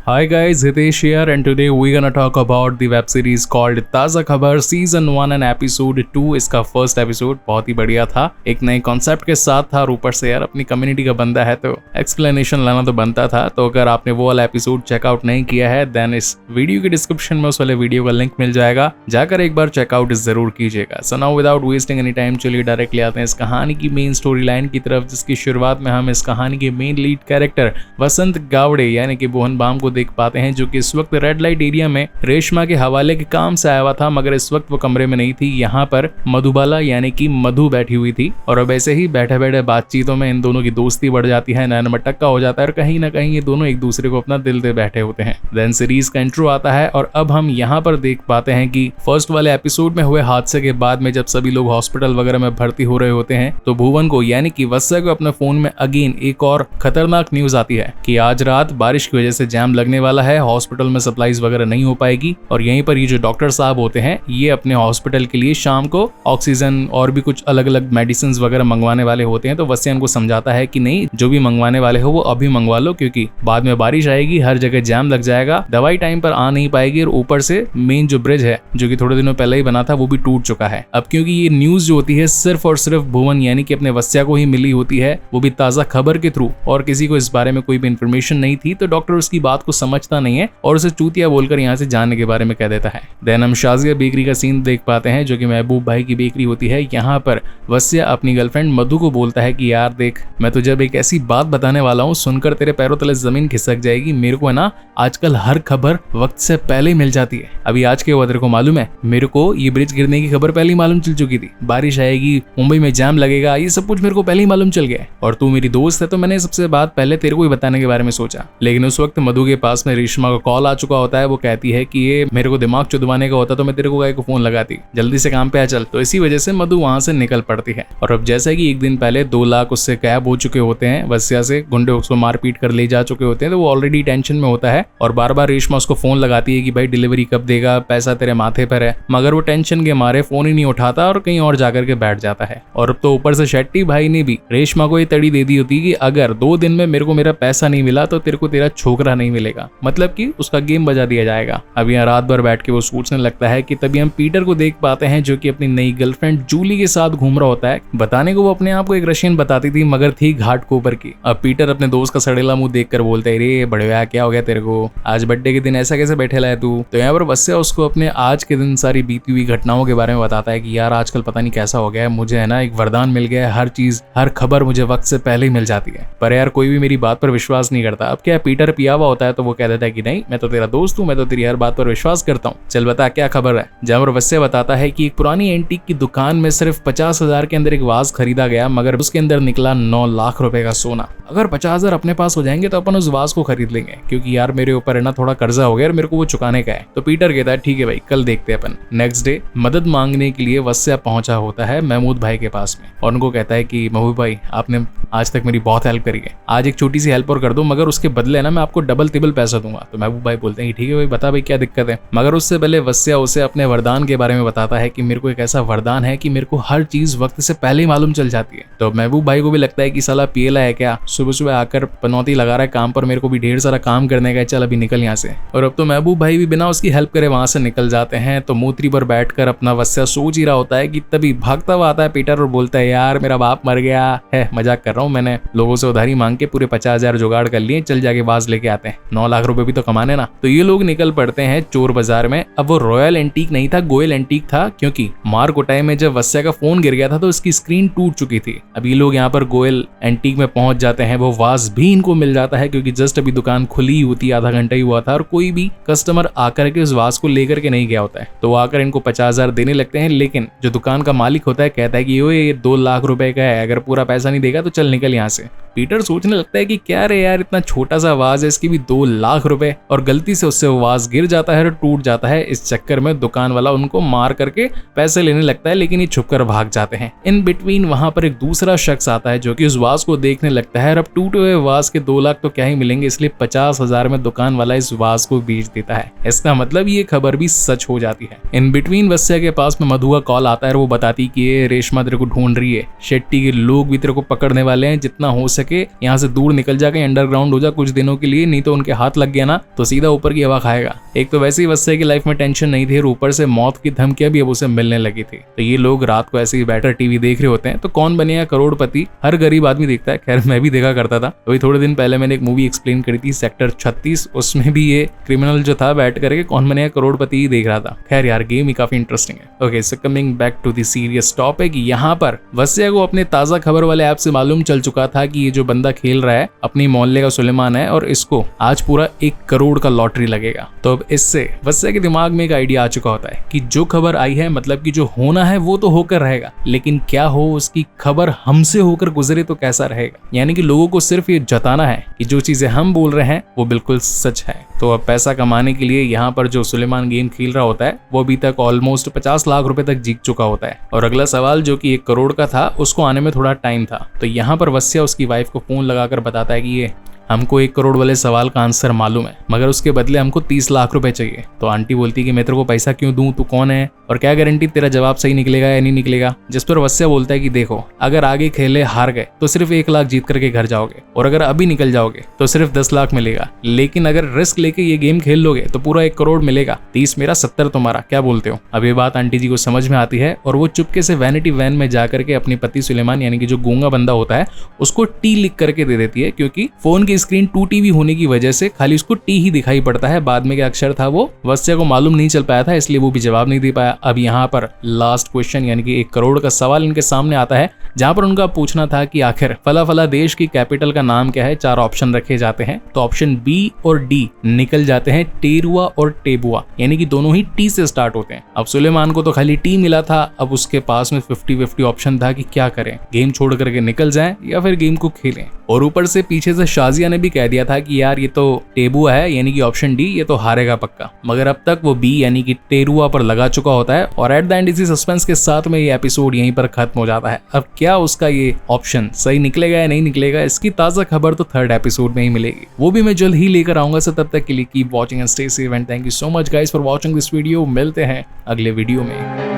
Hi guys, Hitesh here and today we're gonna talk about the web series called ताज़ा खबर season 1 and episode 2। इसका first episode बहुत ही बढ़िया था, एक नए कॉन्सेप्ट के साथ था और ऊपर से यार अपनी कम्युनिटी का बंदा है तो एक्सप्लेनेशन लाना तो बनता था। तो अगर आपने वो वाला एपिसोड चेकआउट नहीं किया है देन इस वीडियो के डिस्क्रिप्शन में उस वाले वीडियो का लिंक मिल जाएगा, जाकर एक बार चेकआउट जरूर कीजिएगा। So now without wasting any time चलिए डायरेक्टली आते हैं इस कहानी की मेन स्टोरी लाइन की तरफ, जिसकी शुरुआत में हम इस कहानी के मेन लीड कैरेक्टर वसंत गावड़े यानी कि बोहन बाम को देख पाते हैं, जो कि इस वक्त रेड लाइट एरिया में रेशमा के हवाले के काम से आया हुआ था, मगर इस वक्त वो कमरे में नहीं थी। यहाँ पर मधुबाला यानी कि मधु बैठी हुई थी और अब ऐसे ही बैठे बैठे बातचीतों में इन दोनों की दोस्ती बढ़ जाती है, नैन मटक्का हो जाता है और कहीं ना कहीं ये दोनों एक दूसरे को अपना दिल दे बैठे होते हैं। देन सीरीज का इंट्रो आता है और अब हम यहाँ पर देख पाते हैं कि फर्स्ट वाले एपिसोड में हुए हादसे के बाद में जब सभी लोग हॉस्पिटल वगैरह में भर्ती हो रहे होते हैं तो भुवन को यानी कि वत्स्य को अपने फोन में अगेन एक और खतरनाक न्यूज आती है कि आज रात बारिश की वजह से जैम लगने वाला है, हॉस्पिटल में सप्लाईज वगैरह नहीं हो पाएगी और यहीं पर ये जो डॉक्टर साहब होते हैं ये अपने हॉस्पिटल के लिए शाम को ऑक्सीजन और भी कुछ अलग अलग मेडिसिन वगैरह मंगवाने वाले होते हैं। तो वत्स्य उनको समझाता है कि नहीं, जो भी मंगवाने वाले हो वो अभी मंगवा लो क्योंकि बाद में बारिश आएगी, हर जगह जैम लग जाएगा, दवाई टाइम पर आ नहीं पाएगी और ऊपर से मेन जो ब्रिज है जो कि थोड़े दिनों पहले ही बना था वो भी टूट चुका है। अब क्योंकि ये न्यूज जो होती है सिर्फ और सिर्फ भुवन यानी कि अपने वत्स्य को ही मिली होती है, वो भी ताज़ा खबर के थ्रू, और किसी को इस बारे में कोई भी इन्फॉर्मेशन नहीं थी, तो डॉक्टर उसकी बात को समझता नहीं है और उसे चूतिया बोलकर यहाँ से जाने के बारे में कह देता है। देन हम शाजिया बेकरी का सीन देख पाते हैं जो कि महबूब भाई की बेकरी होती है। यहाँ पर वत्स्य अपनी गर्लफ्रेंड मधु को बोलता है कि यार देख, मैं तुझे अब एक ऐसी बात बताने वाला हूँ, सुनकर तेरे पैरों तले जमीन खिसक जाएगी। मेरे को है ना आजकल हर खबर वक्त से पहले ही मिल जाती है। अभी आज के हुआ तेरे को मालूम है, मेरे को ये ब्रिज गिरने की खबर पहले ही मालूम चल चुकी थी, बारिश आएगी, मुंबई में जैम लगेगा, ये सब कुछ मेरे को पहले ही मालूम चल गया है और तू मेरी दोस्त है तो मैंने सबसे बात पहले तेरे को ही बताने के बारे में सोचा। लेकिन उस वक्त मधु के पास में रेशमा का कॉल आ चुका होता है। वो कहती है कि ये मेरे को दिमाग चुदवाने का होता तो मैं तेरे को फोन लगाती, जल्दी से काम पे आ चल। तो इसी वजह से मधु वहां से निकल पड़ती है और अब जैसा कि एक दिन पहले 2 लाख उससे गायब हो चुके होते हैं, वत्स्य से गुंडे उसको मारपीट कर ले जा चुके होते हैं, तो वो ऑलरेडी टेंशन में होता है और बार बार रेशमा उसको फोन लगाती है कि भाई डिलीवरी कब देगा, पैसा तेरे माथे पर है, मगर वो टेंशन के मारे फोन ही नहीं उठाता और कहीं और जाकर के बैठ जाता है। और अब तो ऊपर से शेट्टी भाई ने भी रेशमा को ये तड़ी दे दी होती कि अगर 2 दिन में मेरे को मेरा पैसा नहीं मिला तो तेरे को तेरा छोकरा नहीं मिलेगा, मतलब कि उसका गेम बजा दिया जाएगा। अब यहाँ रात भर बैठ के वो सोचने लगता है कि तभी हम पीटर को देख पाते हैं जो कि अपनी नई गर्लफ्रेंड जूली के साथ घूम रहा होता है। बताने को वो अपने आप को एक रशियन बताती थी मगर थी घाट कोपर की। अब पीटर अपने दोस्त का सड़ेला मुंह देखकर बोलता है, रे बढ़िया क्या हो गया तेरे को, आज बर्थडे के दिन ऐसा कैसे बैठे लाए तू। तो यहाँ पर वत्स्य उसको अपने आज के दिन सारी बीती हुई घटनाओं के बारे में बताता है कि यार आजकल पता नहीं कैसा हो गया है, मुझे है ना एक वरदान मिल गया है, हर चीज हर खबर मुझे वक्त से पहले ही मिल जाती है, पर यार कोई भी मेरी बात पर विश्वास नहीं करता। अब क्या पीटर पिया हुआ होता है तो वो कह देता है कि नहीं, मैं तो तेरा दोस्त हूँ, मैं तो तेरी हर बात पर विश्वास करता हूँ, चल बता क्या खबर है। जहाँ पर वत्स्य बताता है कि एक पुरानी एंटीक की दुकान में सिर्फ 50,000 के अंदर एक वाज खरीदा गया, मगर उसके अंदर निकला 9 लाख रुपए का सोना। अगर 50,000 अपने पास हो जाएंगे तो अपन उस वाज को खरीद लेंगे क्योंकि यार मेरे ऊपर है ना थोड़ा कर्जा हो गया और मेरे को वो चुकाने का है। तो पीटर कहता है ठीक है भाई, कल देखते हैं अपन। नेक्स्ट डे मदद मांगने के लिए वत्स्य पहुंचा होता है महमूद भाई के पास में और उनको कहता है कि महमूद भाई आपने आज तक मेरी बहुत हेल्प करी है, आज एक छोटी सी हेल्प और कर दो, मगर उसके बदले ना मैं आपको डबल तिबल पैसा दूंगा। तो महबूब भाई बोलते हैं ठीक है भाई, बता भाई क्या दिक्कत है। मगर उससे पहले वत्स्य उसे अपने वरदान के बारे में बताता है कि मेरे को एक ऐसा वरदान है कि मेरे को हर चीज वक्त से पहले ही मालूम चल जाती है। तो महबूब भाई को भी लगता है कि साला पियला है क्या, सुबह सुबह आकर पनौती लगा रहा है काम पर, मेरे को भी ढेर सारा काम करने का है, चल अभी निकल यहाँ से। और अब तो महबूब भाई भी बिना उसकी हेल्प करे वहां से निकल जाते हैं। तो मूत्री पर बैठकर अपना वत्स्य सोच ही रहा होता है कि तभी भागता हुआ आता है पीटर और बोलता है यार मेरा बाप मर गया है, मजाक कर रहा हूँ, मैंने लोगों से उधारी मांग के पूरे 50,000 जुगाड़ कर लिए, चल जाके वाज लेके आते हैं, 9 लाख रुपए भी तो कमाने ना। तो ये लोग निकल पड़ते हैं चोर बाजार में। अब वो रॉयल एंटीक नहीं था, गोयल एंटीक था, क्योंकि मारकोटाई में जब वत्स्य का फोन गिर गया था तो उसकी स्क्रीन टूट चुकी थी। अब ये लोग यहाँ पर गोयल एंटीक में पहुंच जाते हैं, वो वाज भी इनको मिल जाता है क्योंकि जस्ट अभी दुकान खुली होती, आधा घंटा ही हुआ था और कोई भी कस्टमर आकर के उस वाज को लेकर के नहीं गया होता है। तो वो आकर इनको 50,000 देने लगते हैं, लेकिन जो दुकान का मालिक होता है कहता है कि ये 2 लाख रुपए का है, अगर पूरा पैसा नहीं देगा तो चल निकल यहाँ से। पीटर सोचने लगता है कि क्या रे यार, इतना छोटा सा वाज है, इसकी भी 2 लाख रुपए, और गलती से उससे वो वाज गिर जाता है और टूट जाता है। इस चक्कर में दुकान वाला उनको मार करके पैसे लेने लगता है, लेकिन ये छुपकर भाग जाते हैं। इन बिटवीन वहां पर एक दूसरा शख्स आता है जो कि उस वाज को देखने लगता है और अब टूटे हुए वाज के 2 लाख तो क्या ही मिलेंगे, इसलिए 50,000 में दुकान वाला इस वाज को बेच देता है। इसका मतलब ये खबर भी सच हो जाती है। इन बिटवीन वत्स्य के पास में मधु का कॉल आता है और वो बताती कि ये रेशमा तेरे को ढूंढ रही है, शेट्टी के लोग भी तेरे को पकड़ने वाले हैं, जितना हो सके के यहाँ से दूर निकल जा, कहीं अंडरग्राउंड हो जा कुछ दिनों के लिए, नहीं तो उनके हाथ लग गया ना तो सीधा ऊपर की हवा खाएगा। एक तो वैसे ही वत्स्य की लाइफ में टेंशन नहीं थी और ऊपर से मौत की धमकियां भी अब उसे मिलने लगी थी। तो ये लोग रात को ऐसे ही बैठकर टीवी देख रहे होते हैं। तो कौन बनेगा करोड़पति हर गरीब आदमी देखता है। खैर मैं भी देखा करता था। अभी थोड़े दिन पहले मैंने एक मूवी एक्सप्लेन करी थी सेक्टर 36, उसमें भी ये क्रिमिनल जो था बैठ करके कौन बनेगा करोड़पति ही देख रहा था। खैर यार गेम ही काफी इंटरेस्टिंग है। Okay so coming back to the serious topic, यहाँ पर वत्स्य को अपने ताजा खबर वाले ऐप से मालूम चल चुका था कि ये जो बंदा खेल रहा है अपनी मोहल्ले का सुलेमान है और इसको आज पूरा 1 करोड़ का लॉटरी लगेगा। तो अब इससे वत्स्य के दिमाग में एक आइडिया आ चुका होता है कि जो खबर आई है मतलब कि जो होना है वो तो होकर रहेगा, लेकिन क्या हो उसकी खबर हमसे होकर गुजरे तो कैसा रहेगा। यानी कि लोगों को सिर्फ ये जताना है कि जो चीजें हम बोल रहे हैं वो बिल्कुल सच है। तो अब पैसा कमाने के लिए यहाँ पर जो सुलेमान गेम खेल रहा होता है वो अभी तक ऑलमोस्ट 50 लाख रुपए तक जीत चुका होता है और अगला सवाल जो कि 1 करोड़ का था उसको आने में थोड़ा टाइम था। तो यहाँ पर वत्स्य उसकी वाइफ को फोन लगाकर बताता है कि ये हमको 1 करोड़ वाले सवाल का आंसर मालूम है मगर उसके बदले हमको 30 लाख रुपए चाहिए। तो आंटी बोलती कि मैं तेरे को पैसा क्यों दूं, तू कौन है और क्या गारंटी तेरा जवाब सही निकलेगा या नहीं निकलेगा। जिस पर वत्स्य बोलता है कि देखो अगर आगे खेले हार गए तो सिर्फ 1 लाख जीत करके घर जाओगे और अगर अभी निकल जाओगे तो सिर्फ 10 लाख मिलेगा, लेकिन अगर रिस्क लेके ये गेम खेल लोगे तो पूरा 1 करोड़ मिलेगा। 30 मेरा 70 तुम्हारा, क्या बोलते हो। अब ये बात आंटी जी को समझ में आती है और वो चुपके से वैनिटी वैन में जाकर के अपने पति सुलेमान यानी कि जो गूंगा बंदा होता है उसको टी लिख करके दे देती है, क्योंकि फोन की स्क्रीन 2 TB होने की वजह से खाली उसको टी ही दिखाई पड़ता है। बाद में क्या अक्षर था वो वत्स्य को मालूम नहीं चल पाया था, इसलिए वो भी जवाब नहीं दे पाया। अब यहाँ पर लास्ट क्वेश्चन यानी कि 1 करोड़ का सवाल इनके सामने आता है, जहां पर उनका पूछना था कि आखिर फला फला देश की कैपिटल का नाम क्या है। 4 ऑप्शन रखे जाते हैं तो ऑप्शन बी और डी निकल जाते हैं टेरुआ और टेबुआ, यानी कि दोनों ही टी से स्टार्ट होते हैं। अब सुलेमान को तो खाली टी मिला था, अब उसके पास में 50-50 ऑप्शन था कि क्या करें, गेम छोड़ करके निकल जाएं या फिर गेम को खेलें। और ऊपर से पीछे से शाजिया ने भी कह दिया था कि यार ये तो टेबुआ है यानी कि ऑप्शन डी ये तो हारेगा पक्का, मगर अब तक वो बी यानी कि टेरुआ पर लगा चुका होता है। और एट द एंड इसी सस्पेंस के साथ में ये एपिसोड यहीं पर खत्म हो जाता है। अब क्या उसका ये ऑप्शन सही निकलेगा या नहीं निकलेगा, इसकी ताजा खबर तो 3rd एपिसोड में ही मिलेगी, वो भी मैं जल्द ही लेकर आऊंगा। सो तब तक के लिए keep watching and stay safe and thank you so much guys for watching this video. मिलते हैं अगले वीडियो में।